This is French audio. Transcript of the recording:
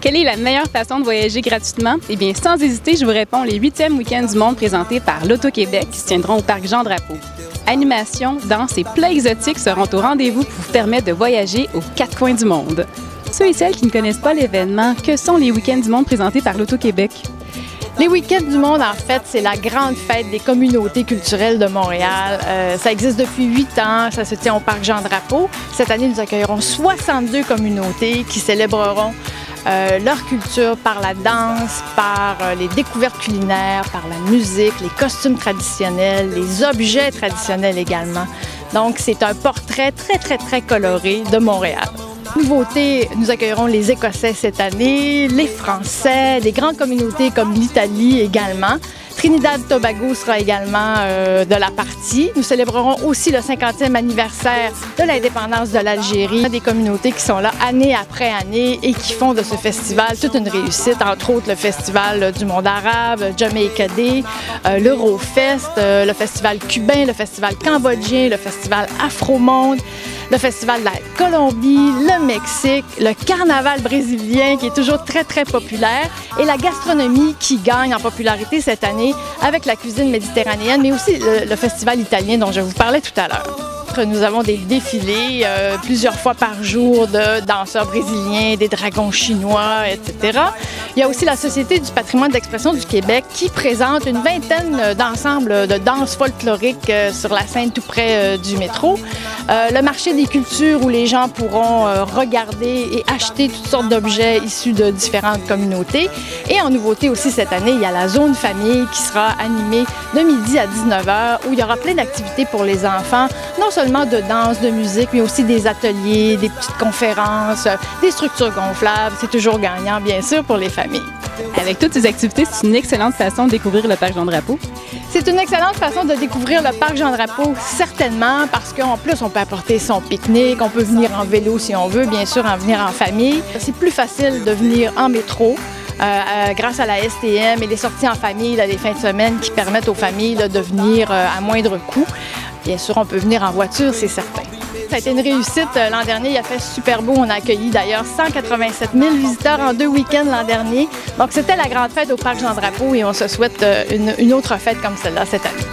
Quelle est la meilleure façon de voyager gratuitement? Eh bien, sans hésiter, je vous réponds les 8e week-ends du monde présentés par l'Auto-Québec qui se tiendront au parc Jean-Drapeau. Animation, danse et plats exotiques seront au rendez-vous pour vous permettre de voyager aux quatre coins du monde. Ceux et celles qui ne connaissent pas l'événement, que sont les week-ends du monde présentés par l'Auto-Québec? Les week-ends du monde, en fait, c'est la grande fête des communautés culturelles de Montréal. Ça existe depuis 8 ans, ça se tient au parc Jean-Drapeau. Cette année, nous accueillerons 62 communautés qui célébreront leur culture par la danse, par les découvertes culinaires, par la musique, les costumes traditionnels, les objets traditionnels également. Donc, c'est un portrait très coloré de Montréal. Nouveauté, nous accueillerons les Écossais cette année, les Français, des grandes communautés comme l'Italie également. Trinidad-Tobago sera également de la partie. Nous célébrerons aussi le 50e anniversaire de l'indépendance de l'Algérie. Des communautés qui sont là année après année et qui font de ce festival toute une réussite, entre autres le Festival du monde arabe, Jamaica Day, l'Eurofest, le Festival cubain, le Festival cambodgien, le Festival Afro-Monde, le Festival de la Colombie, le Mexique, le Carnaval brésilien qui est toujours très populaire et la gastronomie qui gagne en popularité cette année avec la cuisine méditerranéenne, mais aussi le Festival italien dont je vous parlais tout à l'heure. Nous avons des défilés plusieurs fois par jour de danseurs brésiliens, des dragons chinois, etc. Il y a aussi la Société du patrimoine d'expression du Québec qui présente une vingtaine d'ensembles de danses folkloriques sur la scène tout près du métro. Le marché des cultures où les gens pourront regarder et acheter toutes sortes d'objets issus de différentes communautés. Et en nouveauté aussi cette année, il y a la zone famille qui sera animée de midi à 19h où il y aura plein d'activités pour les enfants, non seulement de danse, de musique, mais aussi des ateliers, des petites conférences, des structures gonflables. C'est toujours gagnant, bien sûr, pour les familles. Avec toutes ces activités, c'est une excellente façon de découvrir le parc Jean-Drapeau. C'est une excellente façon de découvrir le parc Jean-Drapeau, certainement, parce qu'en plus, on peut apporter son pique-nique, on peut venir en vélo si on veut, bien sûr, en venir en famille. C'est plus facile de venir en métro. Grâce à la STM et les sorties en famille, les fins de semaine qui permettent aux familles de venir à moindre coût. Bien sûr, on peut venir en voiture, c'est certain. Ça a été une réussite l'an dernier, il a fait super beau. On a accueilli d'ailleurs 187 000 visiteurs en 2 week-ends l'an dernier. Donc c'était la grande fête au parc Jean-Drapeau et on se souhaite une autre fête comme celle-là cette année.